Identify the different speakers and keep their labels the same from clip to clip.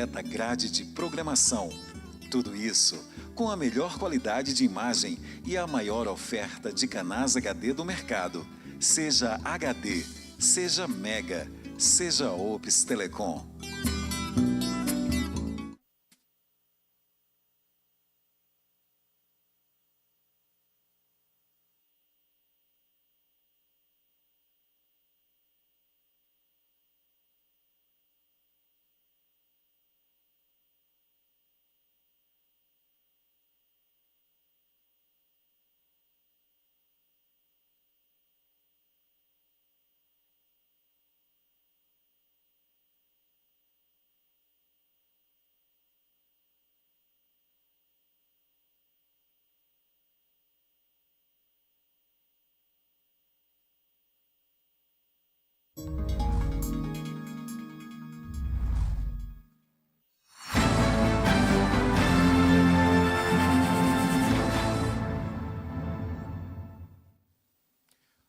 Speaker 1: completa grade de programação. Tudo isso com a melhor qualidade de imagem e a maior oferta de canais HD do mercado. Seja HD, seja Mega, seja Ops Telecom.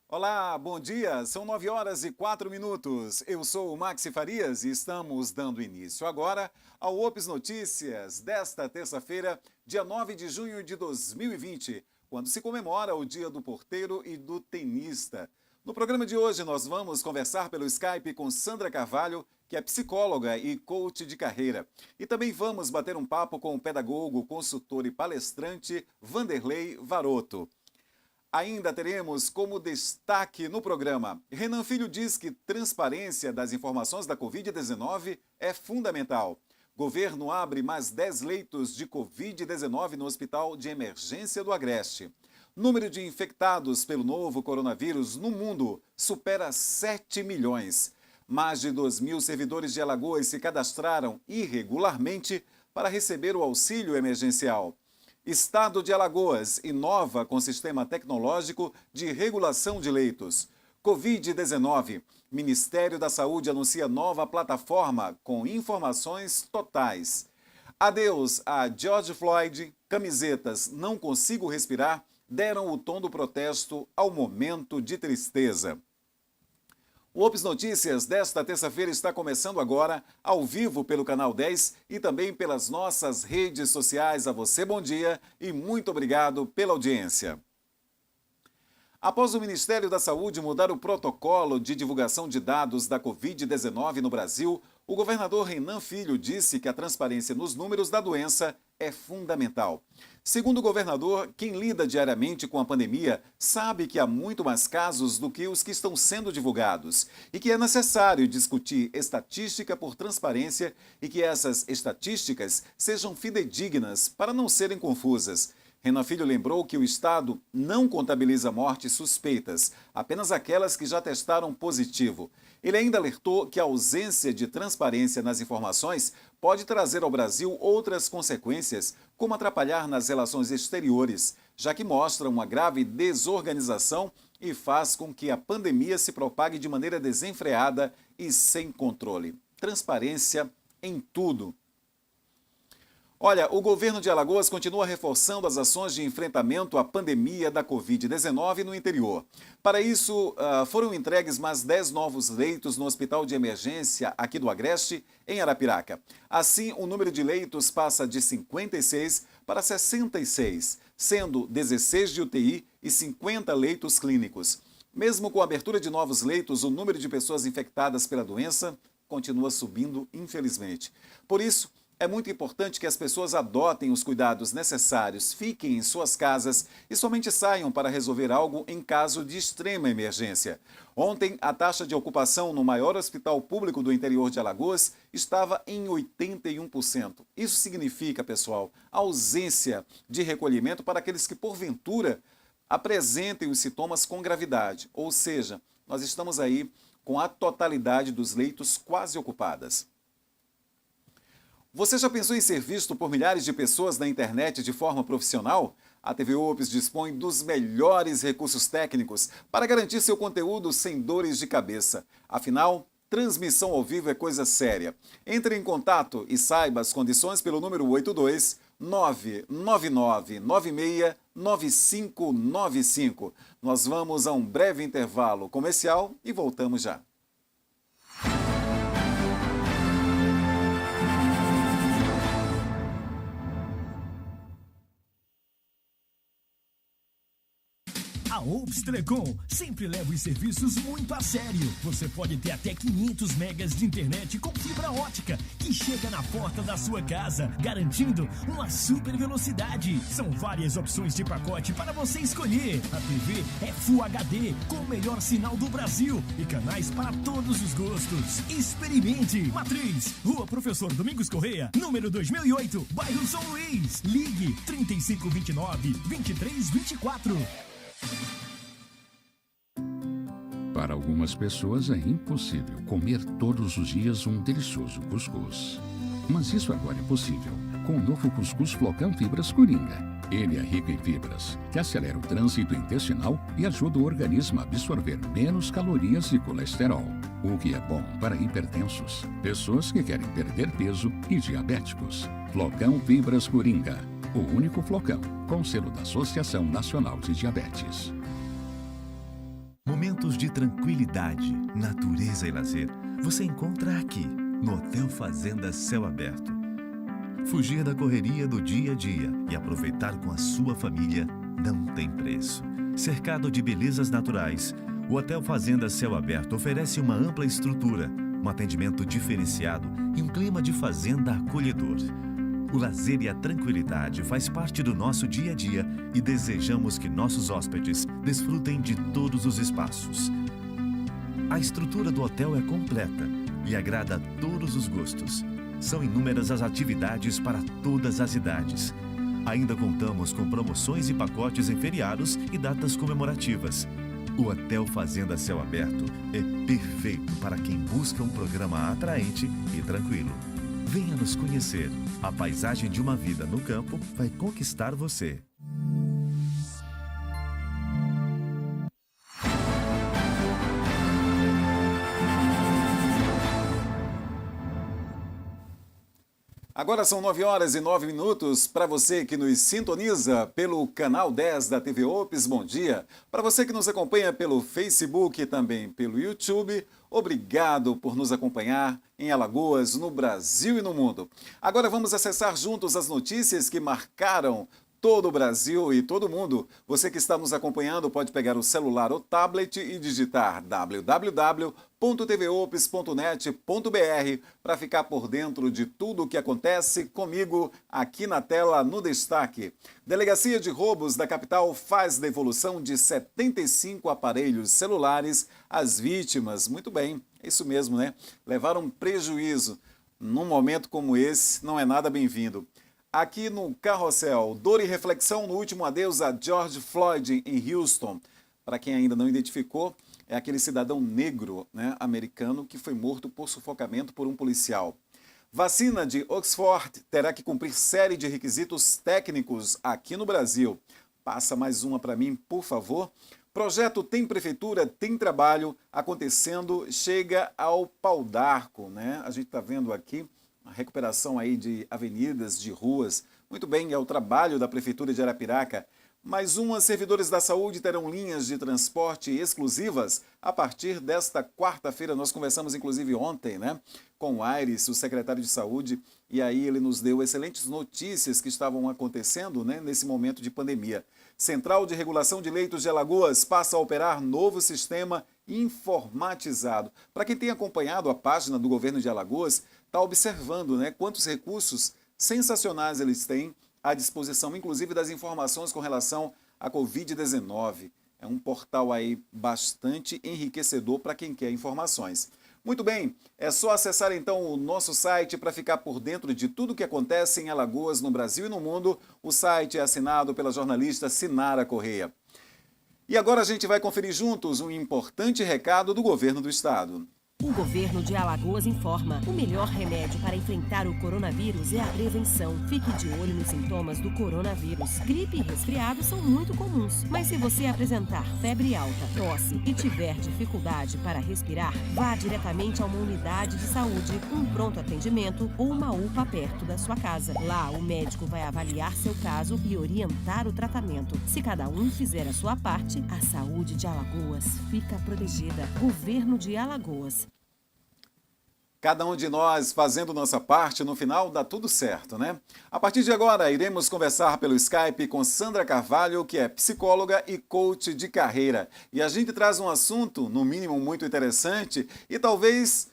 Speaker 1: Olá, bom dia. São 9h04. Eu sou o Maxi Farias e estamos dando início agora ao Ops Notícias desta terça-feira, dia 9 de junho de 2020, quando se comemora o Dia do Porteiro e do Tenista. No programa de hoje nós vamos conversar pelo Skype com Sandra Carvalho, que é psicóloga e coach de carreira. E também vamos bater um papo com o pedagogo, consultor e palestrante Vanderlei Varoto. Ainda teremos como destaque no programa: Renan Filho diz que transparência das informações da Covid-19 é fundamental. Governo abre mais 10 leitos de Covid-19 no Hospital de Emergência do Agreste. Número de infectados pelo novo coronavírus no mundo supera 7 milhões. Mais de 2.000 servidores de Alagoas se cadastraram irregularmente para receber o auxílio emergencial. Estado de Alagoas inova com sistema tecnológico de regulação de leitos. Covid-19. Ministério da Saúde anuncia nova plataforma com informações totais. Adeus a George Floyd. Camisetas Não Consigo Respirar deram o tom do protesto ao momento de tristeza. O Ops Notícias desta terça-feira está começando agora, ao vivo pelo Canal 10 e também pelas nossas redes sociais. A você, bom dia e muito obrigado pela audiência. Após o Ministério da Saúde mudar o protocolo de divulgação de dados da Covid-19 no Brasil, o governador Renan Filho disse que a transparência nos números da doença é fundamental. Segundo o governador, quem lida diariamente com a pandemia sabe que há muito mais casos do que os que estão sendo divulgados e que é necessário discutir estatística por transparência e que essas estatísticas sejam fidedignas para não serem confusas. Renan Filho lembrou que o Estado não contabiliza mortes suspeitas, apenas aquelas que já testaram positivo. Ele ainda alertou que a ausência de transparência nas informações pode trazer ao Brasil outras consequências, como atrapalhar nas relações exteriores, já que mostra uma grave desorganização e faz com que a pandemia se propague de maneira desenfreada e sem controle. Transparência em tudo. Olha, o governo de Alagoas continua reforçando as ações de enfrentamento à pandemia da Covid-19 no interior. Para isso, foram entregues mais 10 novos leitos no Hospital de Emergência aqui do Agreste, em Arapiraca. Assim, o número de leitos passa de 56 para 66, sendo 16 de UTI e 50 leitos clínicos. Mesmo com a abertura de novos leitos, o número de pessoas infectadas pela doença continua subindo, infelizmente. Por isso, é muito importante que as pessoas adotem os cuidados necessários, fiquem em suas casas e somente saiam para resolver algo em caso de extrema emergência. Ontem, a taxa de ocupação no maior hospital público do interior de Alagoas estava em 81%. Isso significa, pessoal, ausência de recolhimento para aqueles que, porventura, apresentem os sintomas com gravidade. Ou seja, nós estamos aí com a totalidade dos leitos quase ocupadas. Você já pensou em ser visto por milhares de pessoas na internet de forma profissional? A TV Ops dispõe dos melhores recursos técnicos para garantir seu conteúdo sem dores de cabeça. Afinal, transmissão ao vivo é coisa séria. Entre em contato e saiba as condições pelo número 82 999 96 9595. Nós vamos a um breve intervalo comercial e voltamos já.
Speaker 2: A Ops Telecom sempre leva os serviços muito a sério. Você pode ter até 500 megas de internet com fibra ótica, que chega na porta da sua casa, garantindo uma super velocidade. São várias opções de pacote para você escolher. A TV é Full HD, com o melhor sinal do Brasil e canais para todos os gostos. Experimente! Matriz, Rua Professor Domingos Correia, número 2008, bairro São Luís. Ligue 3529-2324.
Speaker 3: Para algumas pessoas é impossível comer todos os dias um delicioso cuscuz. Mas isso agora é possível com o novo Cuscuz Flocão Fibras Coringa. Ele é rico em fibras, que acelera o trânsito intestinal e ajuda o organismo a absorver menos calorias e colesterol, o que é bom para hipertensos, pessoas que querem perder peso e diabéticos. Flocão Fibras Coringa, o único flocão com selo da Associação Nacional de Diabetes.
Speaker 4: Momentos de tranquilidade, natureza e lazer você encontra aqui, no Hotel Fazenda Céu Aberto. Fugir da correria do dia a dia e aproveitar com a sua família não tem preço. Cercado de belezas naturais, o Hotel Fazenda Céu Aberto oferece uma ampla estrutura, um atendimento diferenciado e um clima de fazenda acolhedor. O lazer e a tranquilidade faz parte do nosso dia a dia e desejamos que nossos hóspedes desfrutem de todos os espaços. A estrutura do hotel é completa e agrada a todos os gostos. São inúmeras as atividades para todas as idades. Ainda contamos com promoções e pacotes em feriados e datas comemorativas. O Hotel Fazenda Céu Aberto é perfeito para quem busca um programa atraente e tranquilo. Venha nos conhecer. A paisagem de uma vida no campo vai conquistar você.
Speaker 1: Agora são 9h09 para você que nos sintoniza pelo canal 10 da TV Ops, bom dia. Para você que nos acompanha pelo Facebook e também pelo YouTube, obrigado por nos acompanhar em Alagoas, no Brasil e no mundo. Agora vamos acessar juntos as notícias que marcaram todo o Brasil e todo o mundo. Você que está nos acompanhando pode pegar o celular ou tablet e digitar www.tvops.net.br para ficar por dentro de tudo o que acontece comigo aqui na tela no destaque. Delegacia de Roubos da capital faz devolução de 75 aparelhos celulares às vítimas. Muito bem, é isso mesmo, né? Levaram prejuízo. Num momento como esse, não é nada bem-vindo. Aqui no Carrossel, dor e reflexão no último adeus a George Floyd em Houston. Para quem ainda não identificou, é aquele cidadão negro, né, americano que foi morto por sufocamento por um policial. Vacina de Oxford terá que cumprir série de requisitos técnicos aqui no Brasil. Passa mais uma para mim, por favor. Projeto Tem Prefeitura, Tem Trabalho acontecendo, chega ao Pau d'Arco, né? A gente está vendo aqui a recuperação aí de avenidas, de ruas. Muito bem, é o trabalho da Prefeitura de Arapiraca. Mais uma, servidores da saúde terão linhas de transporte exclusivas a partir desta quarta-feira. Nós conversamos, inclusive, ontem, né, com o Aires, o secretário de Saúde, e aí ele nos deu excelentes notícias que estavam acontecendo, né, nesse momento de pandemia. Central de Regulação de Leitos de Alagoas passa a operar novo sistema informatizado. Para quem tem acompanhado a página do governo de Alagoas, está observando, né, quantos recursos sensacionais eles têm à disposição, inclusive das informações com relação à Covid-19. É um portal aí bastante enriquecedor para quem quer informações. Muito bem, é só acessar então o nosso site para ficar por dentro de tudo o que acontece em Alagoas, no Brasil e no mundo. O site é assinado pela jornalista Sinara Correia. E agora a gente vai conferir juntos um importante recado do governo do estado.
Speaker 5: O governo de Alagoas informa: o melhor remédio para enfrentar o coronavírus é a prevenção. Fique de olho nos sintomas do coronavírus. Gripe e resfriado são muito comuns, mas se você apresentar febre alta, tosse e tiver dificuldade para respirar, vá diretamente a uma unidade de saúde, um pronto atendimento ou uma UPA perto da sua casa. Lá, o médico vai avaliar seu caso e orientar o tratamento. Se cada um fizer a sua parte, a saúde de Alagoas fica protegida. Governo de Alagoas.
Speaker 1: Cada um de nós fazendo nossa parte, no final dá tudo certo, né? A partir de agora, iremos conversar pelo Skype com Sandra Carvalho, que é psicóloga e coach de carreira. E a gente traz um assunto, no mínimo, muito interessante e talvez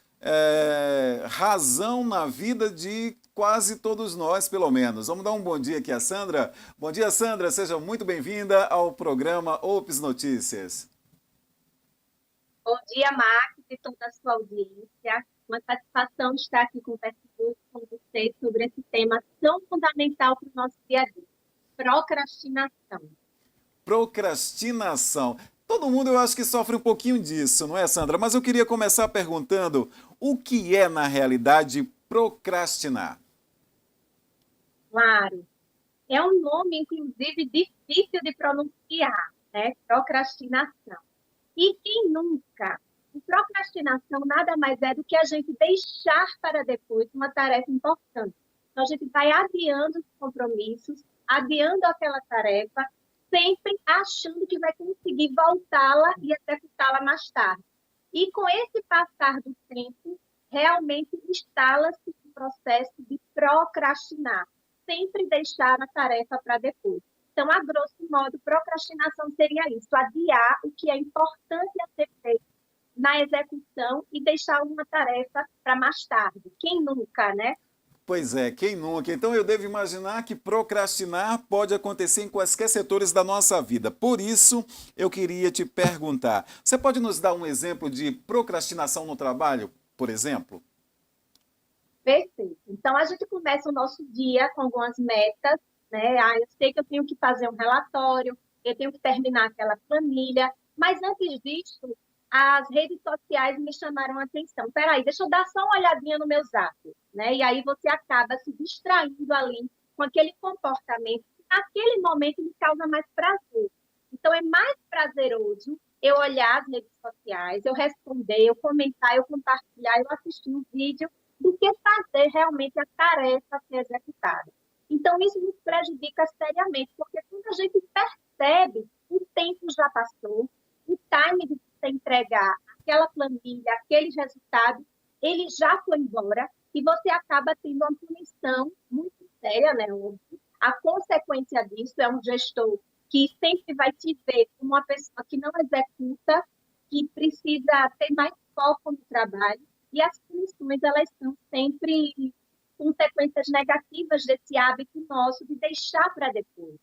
Speaker 1: razão na vida de quase todos nós, pelo menos. Vamos dar um bom dia aqui a Sandra. Bom dia, Sandra. Seja muito bem-vinda ao programa Ops Notícias.
Speaker 6: Bom dia, Max, e toda a sua audiência. Uma satisfação estar aqui conversando com vocês sobre esse tema tão fundamental para o nosso dia a dia: procrastinação.
Speaker 1: Procrastinação. Todo mundo, eu acho que sofre um pouquinho disso, não é, Sandra? Mas eu queria começar perguntando o que é, na realidade, procrastinar?
Speaker 6: Claro, é um nome, inclusive, difícil de pronunciar, né? Procrastinação. E quem nunca? Procrastinação nada mais é do que a gente deixar para depois uma tarefa importante. Então, a gente vai adiando os compromissos, adiando aquela tarefa, sempre achando que vai conseguir voltá-la e executá-la mais tarde. E com esse passar do tempo, realmente instala-se o processo de procrastinar, sempre deixar a tarefa para depois. Então, a grosso modo, procrastinação seria isso: adiar o que é importante a ser feito na execução e deixar uma tarefa para mais tarde. Quem nunca, né?
Speaker 1: Pois é, quem nunca? Então eu devo imaginar que procrastinar pode acontecer em quaisquer setores da nossa vida. Por isso, eu queria te perguntar, você pode nos dar um exemplo de procrastinação no trabalho, por exemplo?
Speaker 6: Perfeito. Então, a gente começa o nosso dia com algumas metas, né? Eu sei que eu tenho que fazer um relatório, eu tenho que terminar aquela planilha, mas antes disso, as redes sociais me chamaram a atenção. Peraí, deixa eu dar só uma olhadinha no meu Zap, né? E aí você acaba se distraindo ali com aquele comportamento que naquele momento me causa mais prazer. Então, é mais prazeroso eu olhar as redes sociais, eu responder, eu comentar, eu compartilhar, eu assistir um vídeo, do que fazer realmente a tarefa ser executada. Então, isso nos prejudica seriamente, porque quando a gente percebe, o tempo já passou, o time de você entregar aquela planilha, aquele resultado, ele já foi embora e você acaba tendo uma punição muito séria, né? A consequência disso é um gestor que sempre vai te ver como uma pessoa que não executa, que precisa ter mais foco no trabalho, e as punições, elas são sempre consequências negativas desse hábito nosso de deixar para depois,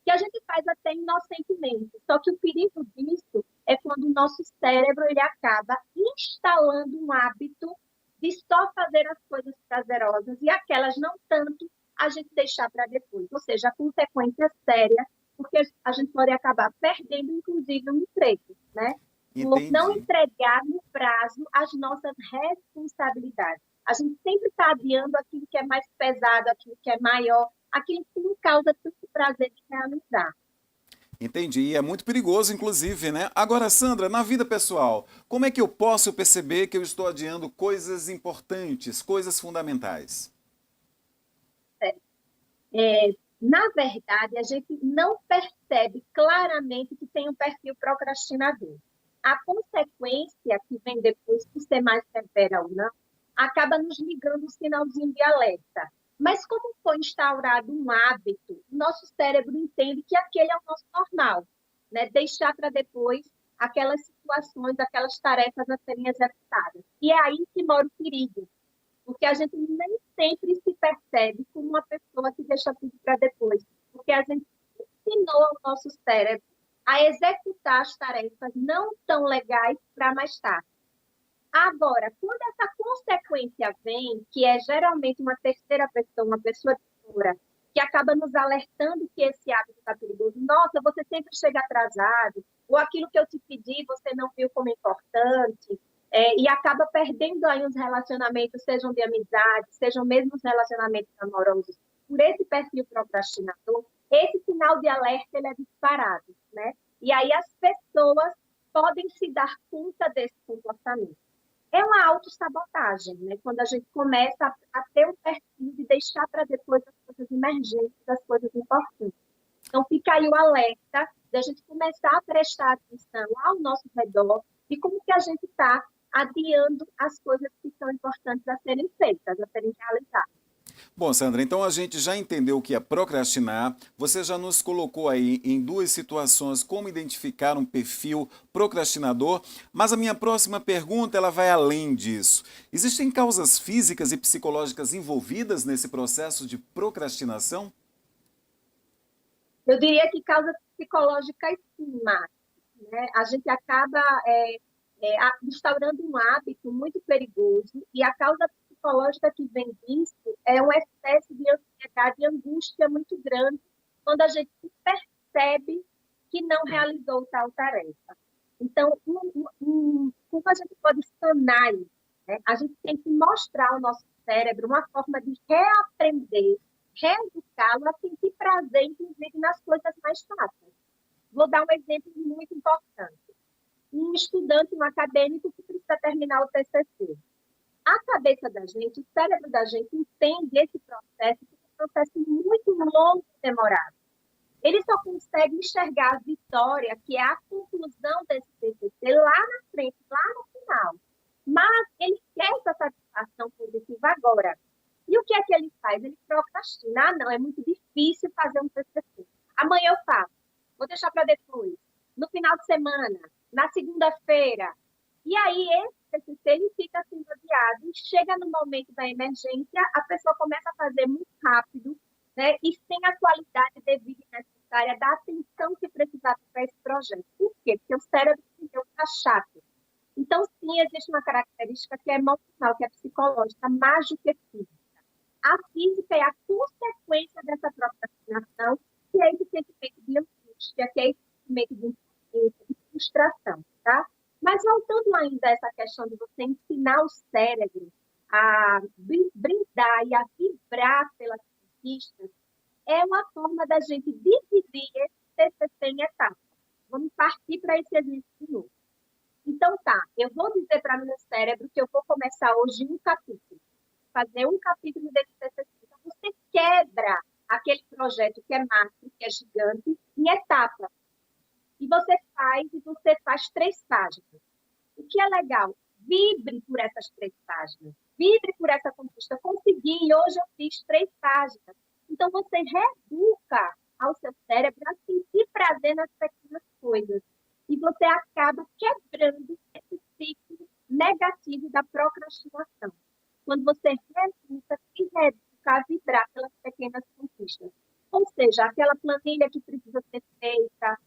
Speaker 6: que a gente faz até inocentemente. Só que o perigo disso é quando o nosso cérebro ele acaba instalando um hábito de só fazer as coisas prazerosas e aquelas não tanto a gente deixar para depois. Ou seja, a consequência séria, porque a gente pode acabar perdendo, inclusive, um emprego, né? Por não entregar no prazo as nossas responsabilidades. A gente sempre está adiando aquilo que é mais pesado, aquilo que é maior, aquilo que não causa tanto prazer de realizar.
Speaker 1: Entendi, e é muito perigoso, inclusive, né? Agora, Sandra, na vida pessoal, como é que eu posso perceber que eu estou adiando coisas importantes, coisas fundamentais?
Speaker 6: Na verdade, a gente não percebe claramente que tem um perfil procrastinador. A consequência que vem depois, por ser mais severa ou não, acaba nos ligando um sinalzinho de alerta. Mas como foi instaurado um hábito, nosso cérebro entende que aquele é o nosso normal, né? Deixar para depois aquelas situações, aquelas tarefas a serem executadas. E é aí que mora o perigo, porque a gente nem sempre se percebe como uma pessoa que deixa tudo para depois, porque a gente ensinou ao nosso cérebro a executar as tarefas não tão legais para mais tarde. Agora, quando essa consequência vem, que é geralmente uma terceira pessoa, uma pessoa de fora, que acaba nos alertando que esse hábito está perigoso, nossa, você sempre chega atrasado, ou aquilo que eu te pedi você não viu como importante, e acaba perdendo aí os relacionamentos, sejam de amizade, sejam mesmo os relacionamentos amorosos, por esse perfil procrastinador, esse sinal de alerta ele é disparado, né? E aí as pessoas podem se dar conta desse comportamento. É uma autossabotagem, né? Quando a gente começa a ter um perfil de deixar para depois as coisas emergentes, as coisas importantes. Então, fica aí o alerta de a gente começar a prestar atenção ao nosso redor e como que a gente está adiando as coisas que são importantes a serem feitas, a serem realizadas.
Speaker 1: Bom, Sandra, então a gente já entendeu o que é procrastinar. Você já nos colocou aí em duas situações como identificar um perfil procrastinador, mas a minha próxima pergunta ela vai além disso. Existem causas físicas e psicológicas envolvidas nesse processo de procrastinação?
Speaker 6: Eu diria que causas psicológicas sim, Márcio, né? A gente acaba instaurando um hábito muito perigoso e a causa psicológica que vem disso é um excesso de ansiedade e angústia muito grande quando a gente percebe que não realizou tal tarefa. Então, como a gente pode sanar isso, né? A gente tem que mostrar ao nosso cérebro uma forma de reaprender, reeducá-lo a sentir prazer, inclusive, nas coisas mais fáceis. Vou dar um exemplo muito importante. Um estudante, um acadêmico que precisa terminar o TCC. A cabeça da gente, o cérebro da gente entende esse processo como um processo muito longo e demorado. Ele só consegue enxergar a vitória, que é a conclusão desse TCC, lá na frente, lá no final. Mas ele quer essa satisfação positiva agora. E o que é que ele faz? Ele procrastina. Ah, não, é muito difícil fazer um TCC. Amanhã eu faço. Vou deixar para depois. No final de semana, na segunda-feira. E aí, esse TCC ele fica sendo adiado. E chega no momento da emergência, a pessoa começa a fazer muito rápido, né? E sem a qualidade devida e necessária da atenção que precisava para esse projeto. Por quê? Porque o cérebro está chato. Então, sim, existe uma característica que é emocional, que é psicológica, mais do que física. A física é a consequência dessa procrastinação, que é esse sentimento de angústia, que é esse sentimento de impotência, de frustração, tá? Mas voltando ainda a essa questão de você ensinar o cérebro a brindar e a vibrar pelas conquistas, é uma forma da gente dividir esse TCC em etapas. Vamos partir para esse exercício de novo. Então, tá, eu vou dizer para o meu cérebro que eu vou começar hoje um capítulo. Fazer um capítulo desse TCC. Então, você quebra aquele projeto que é macro, que é gigante, em etapas. E você faz 3 páginas. O que é legal? Vibre por essas 3 páginas. Vibre por essa conquista. Consegui, hoje eu fiz 3 páginas. Então, você reeduca ao seu cérebro a sentir prazer nas pequenas coisas. E você acaba quebrando esse ciclo negativo da procrastinação. Quando você reeduca, se reeduca a vibrar pelas pequenas conquistas. Ou seja, aquela planilha que precisa ser feita,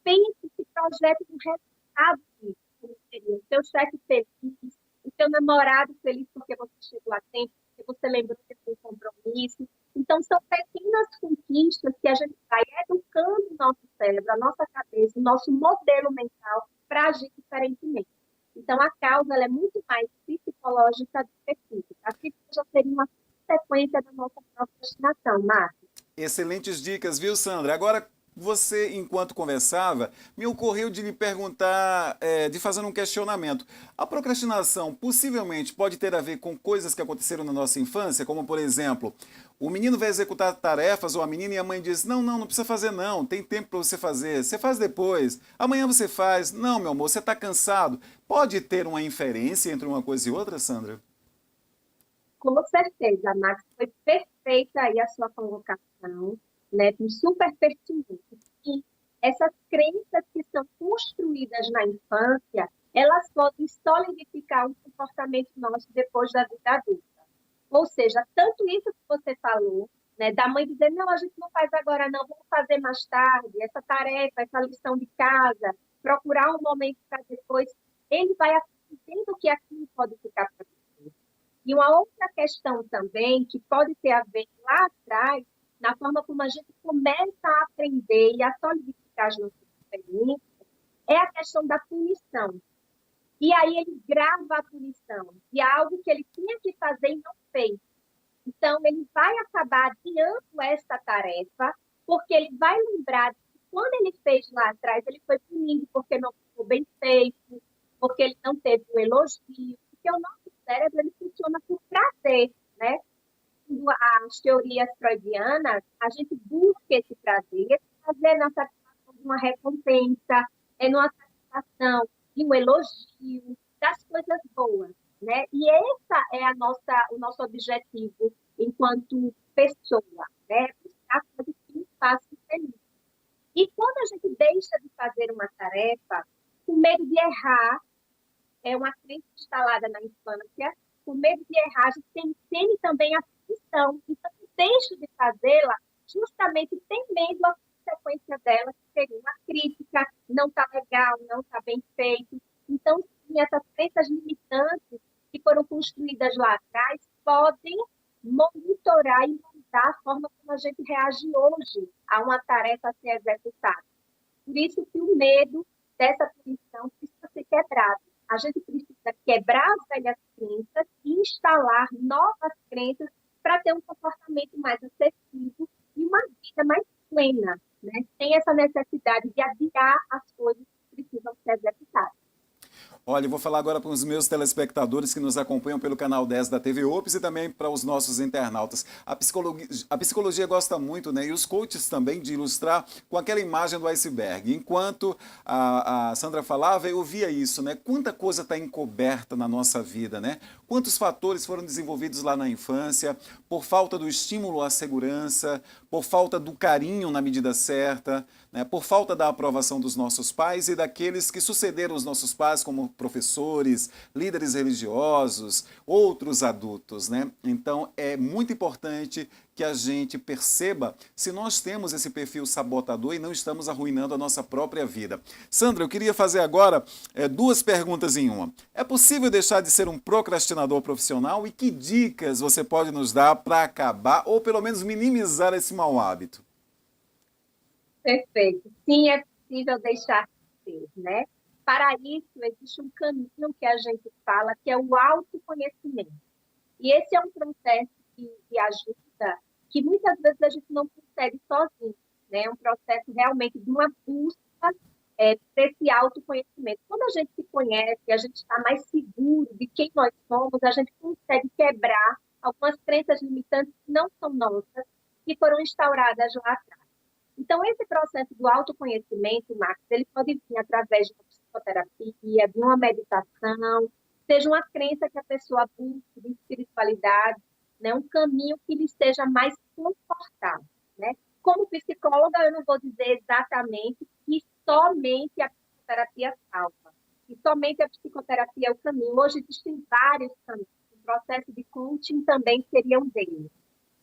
Speaker 6: pense se projete um resultado disso. Como seria o seu chefe feliz, o seu namorado feliz porque você chegou a tempo, porque você lembrou que tem um compromisso. Então, são pequenas conquistas que a gente vai educando o nosso cérebro, a nossa cabeça, o nosso modelo mental para agir diferentemente. Então, a causa ela é muito mais psicológica do que física. A física já seria uma consequência da nossa procrastinação, Márcio.
Speaker 1: Excelentes dicas, viu, Sandra? Agora, você, enquanto conversava, me ocorreu de lhe perguntar, de fazer um questionamento. A procrastinação possivelmente pode ter a ver com coisas que aconteceram na nossa infância, como, por exemplo, o menino vai executar tarefas ou a menina e a mãe diz, não precisa fazer não, tem tempo para você fazer, você faz depois, amanhã você faz. Não, meu amor, você está cansado. Pode ter uma inferência entre uma coisa e outra, Sandra?
Speaker 6: Com certeza, Max, foi perfeita aí a sua colocação, né? Super pertinente. E essas crenças que são construídas na infância, elas podem solidificar o comportamento nosso depois da vida adulta. Ou seja, tanto isso que você falou, né, da mãe dizer, não, a gente não faz agora não, vamos fazer mais tarde, essa tarefa, essa lição de casa, procurar um momento para depois, ele vai aprendendo que aquilo pode ficar para depois. E uma outra questão também, que pode ter a ver lá atrás, na forma como a gente começa a aprender e a solidificar as nossas experiências, é a questão da punição. E aí ele grava a punição de algo que ele tinha que fazer e não fez. Então, ele vai acabar adiando essa tarefa, porque ele vai lembrar que quando ele fez lá atrás, ele foi punido porque não ficou bem feito, porque ele não teve um elogio, porque o nosso cérebro ele funciona por prazer, né? As teorias freudianas, a gente busca esse prazer na satisfação de uma recompensa, numa satisfação de um elogio, das coisas boas. né? E essa é o nosso objetivo enquanto pessoa, né? Buscar coisas que nos façam feliz. E quando a gente deixa de fazer uma tarefa, com medo de errar, é uma crença instalada na infância, com medo de errar, a gente tem também a punição. Então, eu deixo de fazê-la, justamente temendo a consequência dela, que seria uma crítica, não está legal, não está bem feito. Então, sim, essas crenças limitantes que foram construídas lá atrás podem monitorar e mudar a forma como a gente reage hoje a uma tarefa a ser executada. Por isso que o medo dessa punição precisa ser quebrado. A gente precisa quebrar as velhas crenças e instalar novas crenças para ter um comportamento mais acessível e uma vida mais plena, né? Sem essa necessidade de adiar as coisas que precisam ser executadas.
Speaker 1: Olha, eu vou falar agora para os meus telespectadores que nos acompanham pelo canal 10 da TV Ops e também para os nossos internautas. A psicologia gosta muito, né? E os coaches também de ilustrar com aquela imagem do iceberg. Enquanto a Sandra falava, eu via isso, né? Quanta coisa está encoberta na nossa vida, né? Quantos fatores foram desenvolvidos lá na infância por falta do estímulo à segurança, por falta do carinho na medida certa, né? Por falta da aprovação dos nossos pais e daqueles que sucederam os nossos pais, como professores, líderes religiosos, outros adultos, né? Então, é muito importante que a gente perceba se nós temos esse perfil sabotador e não estamos arruinando a nossa própria vida. Sandra, eu queria fazer agora duas perguntas em uma. É possível deixar de ser um procrastinador profissional e que dicas você pode nos dar para acabar ou pelo menos minimizar esse mau hábito?
Speaker 6: Perfeito. Sim, é possível deixar de ser, né? Para isso, existe um caminho que a gente fala, que é o autoconhecimento. E esse é um processo que ajuda, que muitas vezes a gente não consegue sozinho, né? É um processo realmente de uma busca desse autoconhecimento. Quando a gente se conhece, a gente está mais seguro de quem nós somos, a gente consegue quebrar algumas crenças limitantes que não são nossas, que foram instauradas lá atrás. Então, esse processo do autoconhecimento, Marcos, ele pode vir através de uma psicoterapia, de uma meditação, seja uma crença que a pessoa busque de espiritualidade, né, um caminho que lhe seja mais confortável, né? Como psicóloga, eu não vou dizer exatamente que somente a psicoterapia salva, que somente a psicoterapia é o caminho. Hoje existem vários caminhos, o processo de coaching também seria um deles.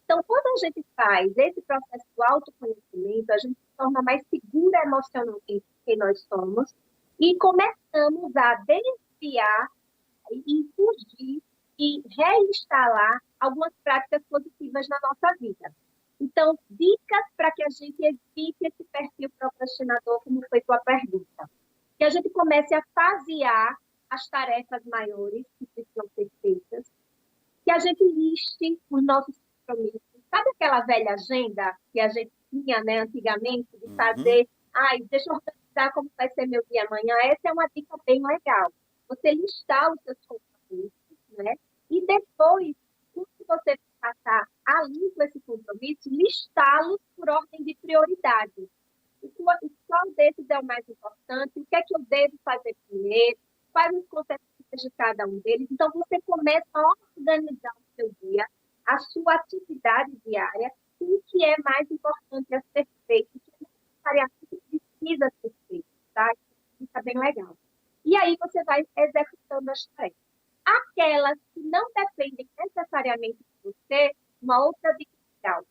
Speaker 6: Então, quando a gente faz esse processo do autoconhecimento, a gente se torna mais segura emocionalmente quem nós somos e começamos a desviar e fugir e reinstalar algumas práticas positivas na nossa vida. Então, dicas para que a gente evite esse perfil procrastinador, como foi tua pergunta. Que a gente comece a fasear as tarefas maiores que precisam ser feitas, que a gente liste os nossos compromissos. Sabe aquela velha agenda que a gente tinha, né, antigamente, de fazer, deixa eu organizar como vai ser meu dia amanhã? Essa é uma dica bem legal. Você listar os seus compromissos, né? E depois, quando você passar a limpo esse compromisso, listá-los por ordem de prioridade. Qual desses é o mais importante? O que é que eu devo fazer primeiro? Quais as consequências de cada um deles? Então, você começa a organizar o seu dia, a sua atividade diária, e o que é mais importante a ser feito, o que necessariamente precisa ser feito, tá? Isso é bem legal. E aí você vai executando as tarefas. Aquelas que não dependem necessariamente de você, uma outra dica legal,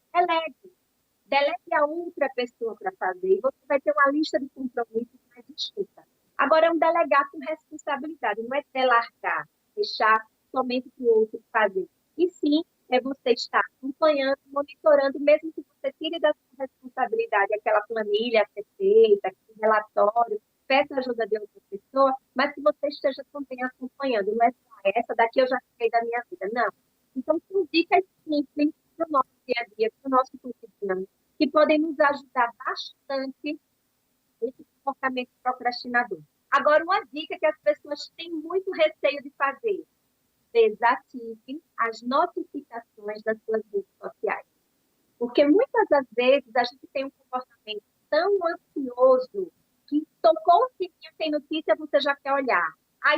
Speaker 6: delegue a outra pessoa para fazer, e você vai ter uma lista de compromissos mais distinta. Agora, é um delegar com responsabilidade, não é delargar, deixar somente para o outro fazer. E sim, é você estar acompanhando, monitorando, mesmo que você tire da sua responsabilidade aquela planilha a ser feita, aquele relatório, peça ajuda de outra pessoa, mas que você esteja também acompanhando. Não é só essa daqui eu já fiquei da minha vida, não. Então, são dicas simples para o nosso dia a dia, para o nosso cotidiano, que podem nos ajudar bastante nesse comportamento procrastinador. Agora, uma dica que as pessoas têm muito receio de fazer: desative as notificações das suas redes sociais. Porque muitas das vezes a gente tem um comportamento tão ansioso que tocou o sininho, tem notícia, você já quer olhar.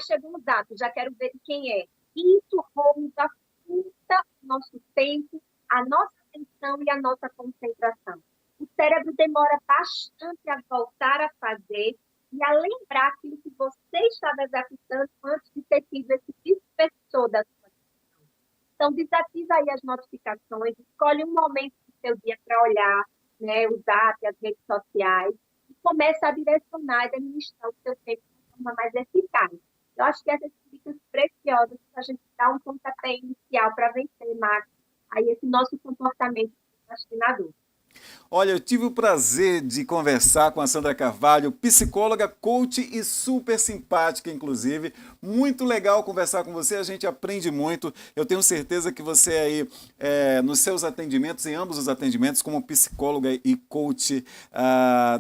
Speaker 6: Chegou um zap, já quero ver de quem é. Isso rouba muito o nosso tempo, a nossa atenção e a nossa concentração. O cérebro demora bastante a voltar a fazer e a lembrar aquilo que você estava executando antes de ter tido esse dispersor da sua atenção. Então, desativa aí as notificações, escolhe um momento do seu dia para olhar, né, o Zap, as redes sociais, e começa a direcionar e administrar o seu tempo de forma mais eficaz. Eu acho que essas dicas preciosas para a gente dar um pontapé inicial para vencer, Max, aí esse nosso comportamento procrastinador.
Speaker 1: Olha, eu tive o prazer de conversar com a Sandra Carvalho, psicóloga, coach e super simpática, inclusive. Muito legal conversar com você, a gente aprende muito. Eu tenho certeza que você aí, nos seus atendimentos, em ambos os atendimentos, como psicóloga e coach,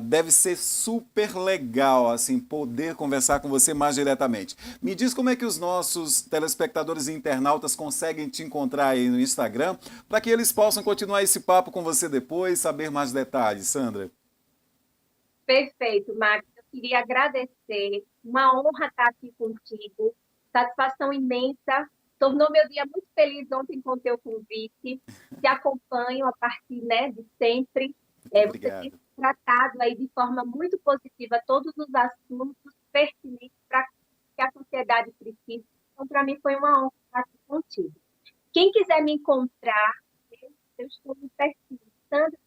Speaker 1: deve ser super legal, assim, poder conversar com você mais diretamente. Me diz como é que os nossos telespectadores e internautas conseguem te encontrar aí no Instagram, para que eles possam continuar esse papo com você depois, saber mais detalhes, Sandra.
Speaker 6: Perfeito, Max. Eu queria agradecer. Uma honra estar aqui contigo. Satisfação imensa. Tornou meu dia muito feliz ontem com o teu convite. Te acompanho a partir, né, de sempre. Você tem tratado aí de forma muito positiva todos os assuntos pertinentes para que a sociedade precise. Então, para mim, foi uma honra estar aqui contigo. Quem quiser me encontrar, eu estou no perfil Sandra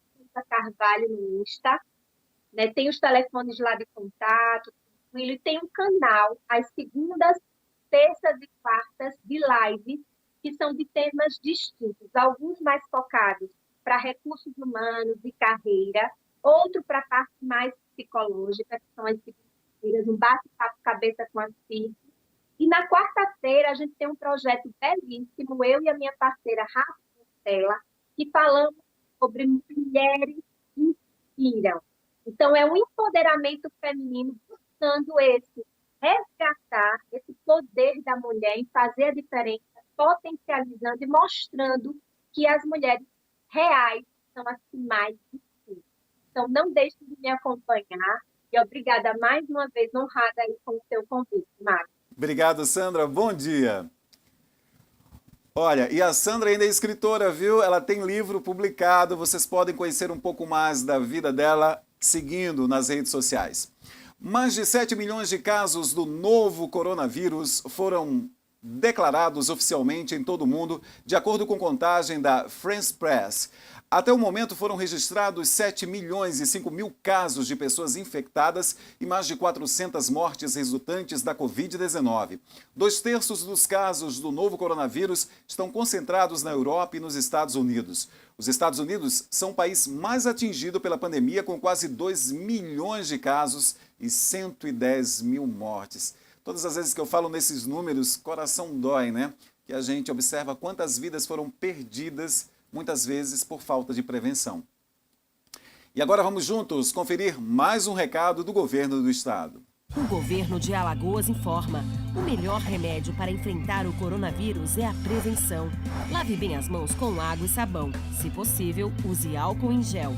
Speaker 6: Carvalho no Insta, né? Tem os telefones lá de contato, e tem um canal às segundas, terças e quartas de live, que são de temas distintos, alguns mais focados para recursos humanos e carreira, outro para a parte mais psicológica, que são as segundas-feiras, um bate-papo cabeça com as filhas. E na quarta-feira a gente tem um projeto belíssimo, eu e a minha parceira Rafa Stella, que falamos sobre mulheres que inspiram. Então, é um empoderamento feminino buscando resgatar esse poder da mulher em fazer a diferença, potencializando e mostrando que as mulheres reais são as que mais inspiram. Então, não deixe de me acompanhar e obrigada mais uma vez, honrada aí com o seu convite, Marcos.
Speaker 1: Obrigado, Sandra. Bom dia. Olha, e a Sandra ainda é escritora, viu? Ela tem livro publicado, vocês podem conhecer um pouco mais da vida dela seguindo nas redes sociais. Mais de 7 milhões de casos do novo coronavírus foram declarados oficialmente em todo o mundo, de acordo com contagem da France Press. Até o momento foram registrados 7 milhões e 5 mil casos de pessoas infectadas e mais de 400 mortes resultantes da Covid-19. 2/3 dos casos do novo coronavírus estão concentrados na Europa e nos Estados Unidos. Os Estados Unidos são o país mais atingido pela pandemia, com quase 2 milhões de casos e 110 mil mortes. Todas as vezes que eu falo nesses números, coração dói, né? Que a gente observa quantas vidas foram perdidas, muitas vezes por falta de prevenção. E agora vamos juntos conferir mais um recado do governo do estado.
Speaker 5: O governo de Alagoas informa: o melhor remédio para enfrentar o coronavírus é a prevenção. Lave bem as mãos com água e sabão. Se possível, use álcool em gel.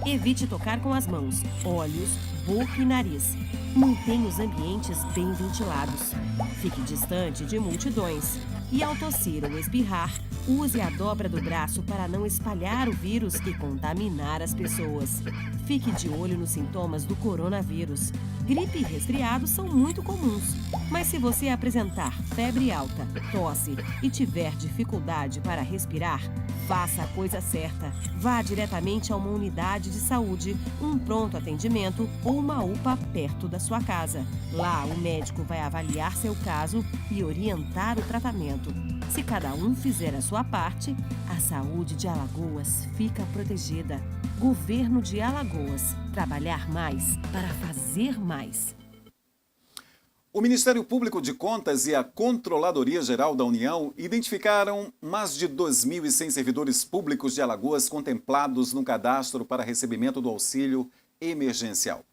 Speaker 5: Evite tocar com as mãos, olhos, boca e nariz. Mantenha os ambientes bem ventilados. Fique distante de multidões. E ao tossir ou espirrar, use a dobra do braço para não espalhar o vírus e contaminar as pessoas. Fique de olho nos sintomas do coronavírus. Gripe e resfriado são muito comuns, mas se você apresentar febre alta, tosse e tiver dificuldade para respirar, faça a coisa certa. Vá diretamente a uma unidade de saúde, um pronto atendimento ou uma UPA perto da sua casa. Lá, o médico vai avaliar seu caso e orientar o tratamento. Se cada um fizer a sua parte, a saúde de Alagoas fica protegida. Governo de Alagoas. Trabalhar mais para fazer mais.
Speaker 1: O Ministério Público de Contas e a Controladoria Geral da União identificaram mais de 2.100 servidores públicos de Alagoas contemplados no cadastro para recebimento do auxílio emergencial.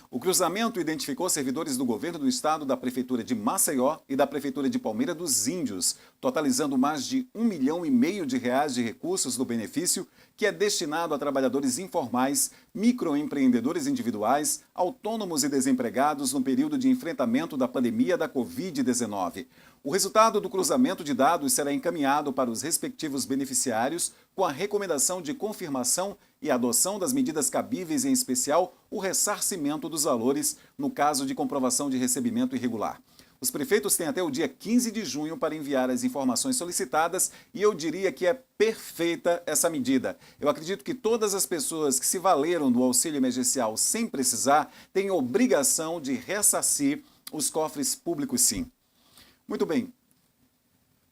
Speaker 1: O cruzamento identificou servidores do governo do estado, da Prefeitura de Maceió e da Prefeitura de Palmeira dos Índios. totalizando mais de R$ 1,5 milhão de recursos do benefício, que é destinado a trabalhadores informais, microempreendedores individuais, autônomos e desempregados no período de enfrentamento da pandemia da Covid-19. O resultado do cruzamento de dados será encaminhado para os respectivos beneficiários com a recomendação de confirmação e adoção das medidas cabíveis, em especial o ressarcimento dos valores no caso de comprovação de recebimento irregular. Os prefeitos têm até o dia 15 de junho para enviar as informações solicitadas e eu diria que é perfeita essa medida. Eu acredito que todas as pessoas que se valeram do auxílio emergencial sem precisar têm obrigação de ressarcir os cofres públicos, sim. Muito bem.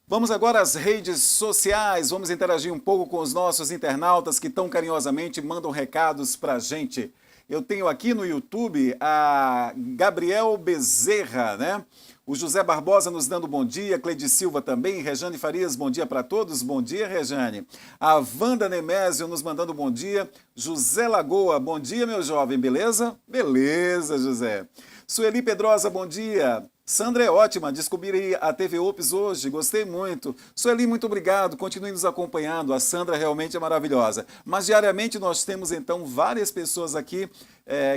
Speaker 1: Vamos agora às redes sociais, vamos interagir um pouco com os nossos internautas que tão carinhosamente mandam recados para a gente. Eu tenho aqui no YouTube a Gabriel Bezerra, né? O José Barbosa nos dando bom dia, Cleide Silva também, Rejane Farias, bom dia para todos, bom dia, Rejane. A Wanda Nemésio nos mandando bom dia, José Lagoa, bom dia, meu jovem, beleza? Beleza, José. Sueli Pedrosa, bom dia. Sandra é ótima, descobri a TV Ops hoje, gostei muito. Sueli, muito obrigado, continue nos acompanhando, a Sandra realmente é maravilhosa. Mas diariamente nós temos então várias pessoas aqui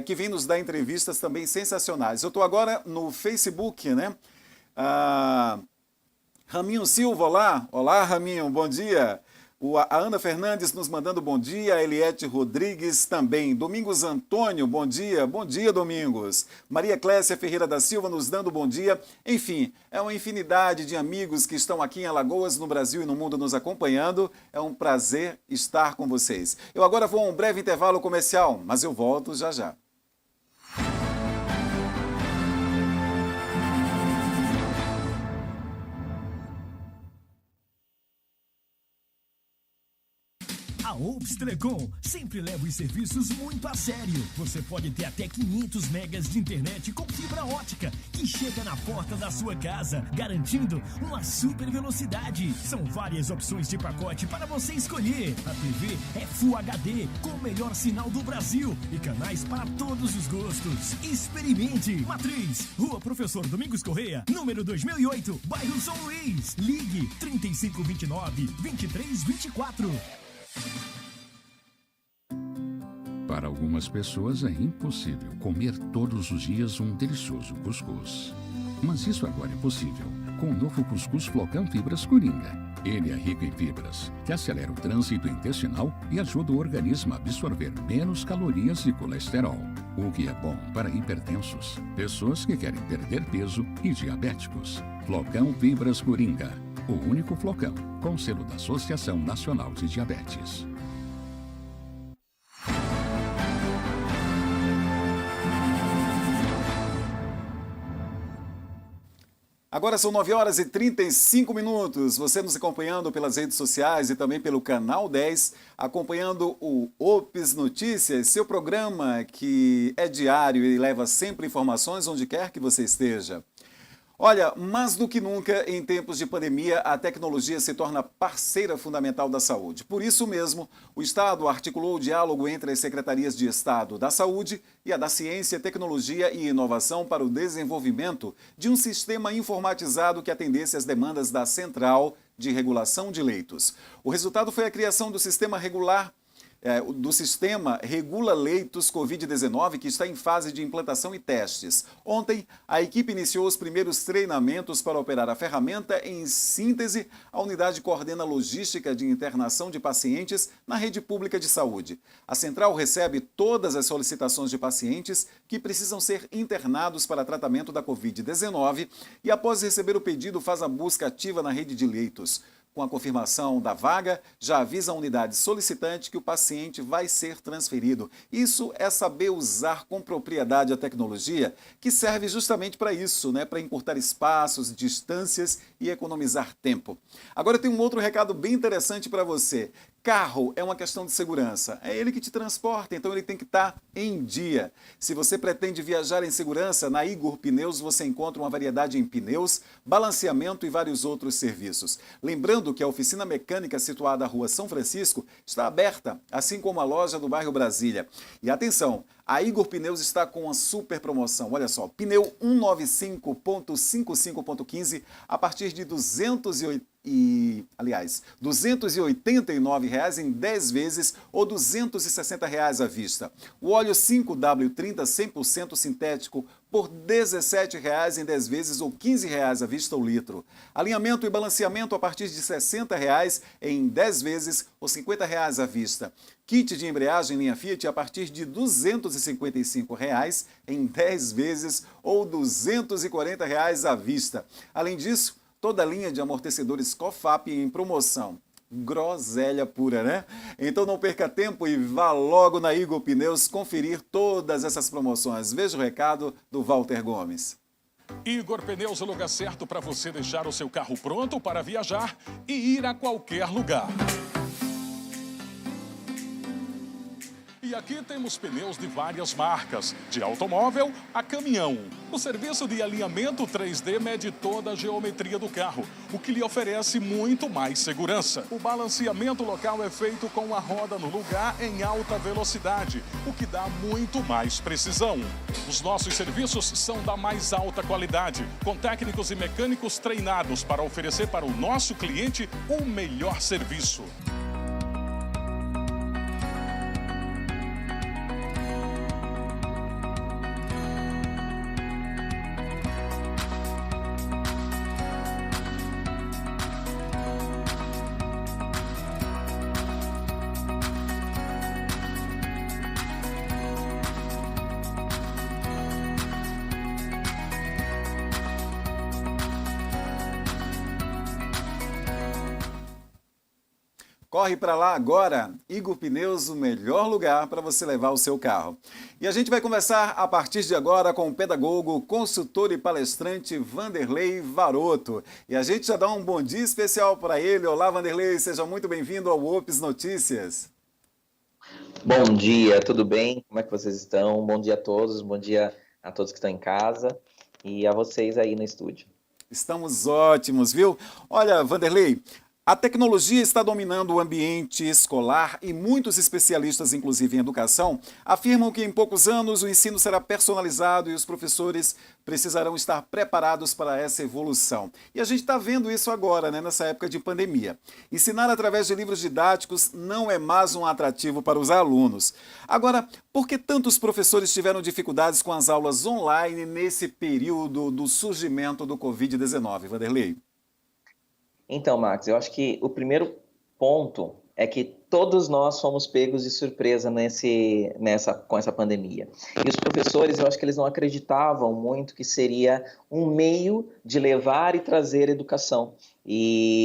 Speaker 1: que vêm nos dar entrevistas também sensacionais. Eu estou agora no Facebook, né? Raminho Silva, olá. Olá, Raminho, bom dia. A Ana Fernandes nos mandando bom dia, a Eliette Rodrigues também. Domingos Antônio, bom dia. Bom dia, Domingos. Maria Clécia Ferreira da Silva nos dando bom dia. Enfim, é uma infinidade de amigos que estão aqui em Alagoas, no Brasil e no mundo nos acompanhando. É um prazer estar com vocês. Eu agora vou a um breve intervalo comercial, mas eu volto já já.
Speaker 2: A Ops Telecom sempre leva os serviços muito a sério. Você pode ter até 500 megas de internet com fibra ótica que chega na porta da sua casa, garantindo uma super velocidade. São várias opções de pacote para você escolher. A TV é Full HD com o melhor sinal do Brasil e canais para todos os gostos. Experimente! Matriz, Rua Professor Domingos Correia, número 2008, bairro São Luís. Ligue 3529-2324.
Speaker 3: Para algumas pessoas é impossível comer todos os dias um delicioso cuscuz. Mas isso agora é possível com o novo cuscuz Flocão Fibras Coringa. Ele é rico em fibras, que acelera o trânsito intestinal e ajuda o organismo a absorver menos calorias e colesterol. O que é bom para hipertensos, pessoas que querem perder peso e diabéticos. Flocão Fibras Coringa, o único flocão com selo da Associação Nacional de Diabetes.
Speaker 1: Agora são 9h35. Você nos acompanhando pelas redes sociais e também pelo Canal 10, acompanhando o Ops Notícias, seu programa que é diário e leva sempre informações onde quer que você esteja. Olha, mais do que nunca, em tempos de pandemia, a tecnologia se torna parceira fundamental da saúde. Por isso mesmo, o Estado articulou o diálogo entre as Secretarias de Estado da Saúde e a da Ciência, Tecnologia e Inovação para o desenvolvimento de um sistema informatizado que atendesse às demandas da Central de Regulação de Leitos. O resultado foi a criação do Sistema Regula Leitos Covid-19, que está em fase de implantação e testes. Ontem, a equipe iniciou os primeiros treinamentos para operar a ferramenta. Em síntese, a unidade coordena a logística de internação de pacientes na rede pública de saúde. A central recebe todas as solicitações de pacientes que precisam ser internados para tratamento da Covid-19 e, após receber o pedido, faz a busca ativa na rede de leitos. Com a confirmação da vaga, já avisa a unidade solicitante que o paciente vai ser transferido. Isso é saber usar com propriedade a tecnologia, que serve justamente para isso, né? Para encurtar espaços, distâncias e economizar tempo. Agora tem um outro recado bem interessante para você. Carro é uma questão de segurança. É ele que te transporta, então ele tem que estar em dia. Se você pretende viajar em segurança, na Igor Pneus você encontra uma variedade em pneus, balanceamento e vários outros serviços. Lembrando que a oficina mecânica situada na Rua São Francisco está aberta, assim como a loja do bairro Brasília. E atenção, A Igor Pneus está com uma super promoção. Olha só, pneu 195.55.15 a partir de R$ 289 em 10 vezes ou R$ 260 à vista. O óleo 5W30 100% sintético por R$ 17 em 10 vezes ou R$ 15 à vista o litro. Alinhamento e balanceamento a partir de R$ 60 em 10 vezes ou R$ 50 à vista. Kit de embreagem linha Fiat a partir de R$ 255 em 10 vezes ou R$ 240 à vista. Além disso, toda a linha de amortecedores COFAP em promoção. Groselha pura, né? Então não perca tempo e vá logo na Igor Pneus conferir todas essas promoções. Veja o recado do Walter Gomes.
Speaker 7: Igor Pneus, o lugar certo para você deixar o seu carro pronto para viajar e ir a qualquer lugar. E aqui temos pneus de várias marcas, de automóvel a caminhão. O serviço de alinhamento 3D mede toda a geometria do carro, o que lhe oferece muito mais segurança. O balanceamento local é feito com a roda no lugar em alta velocidade, o que dá muito mais precisão. Os nossos serviços são da mais alta qualidade, com técnicos e mecânicos treinados para oferecer para o nosso cliente o melhor serviço.
Speaker 1: Corre para lá agora, Igor Pneus, o melhor lugar para você levar o seu carro. E a gente vai conversar a partir de agora com o pedagogo, consultor e palestrante Vanderlei Varoto. E a gente já dá um bom dia especial para ele. Olá, Vanderlei, seja muito bem-vindo ao OPS Notícias.
Speaker 8: Bom dia, tudo bem? Como é que vocês estão? Bom dia a todos, bom dia a todos que estão em casa e a vocês aí no estúdio.
Speaker 1: Estamos ótimos, viu? Olha, Vanderlei, a tecnologia está dominando o ambiente escolar e muitos especialistas, inclusive em educação, afirmam que em poucos anos o ensino será personalizado e os professores precisarão estar preparados para essa evolução. E a gente está vendo isso agora, né, nessa época de pandemia. Ensinar através de livros didáticos não é mais um atrativo para os alunos. Agora, por que tantos professores tiveram dificuldades com as aulas online nesse período do surgimento do Covid-19, Vanderlei?
Speaker 8: Então, Max, eu acho que o primeiro ponto é que todos nós fomos pegos de surpresa com essa pandemia. E os professores, eu acho que eles não acreditavam muito que seria um meio de levar e trazer educação,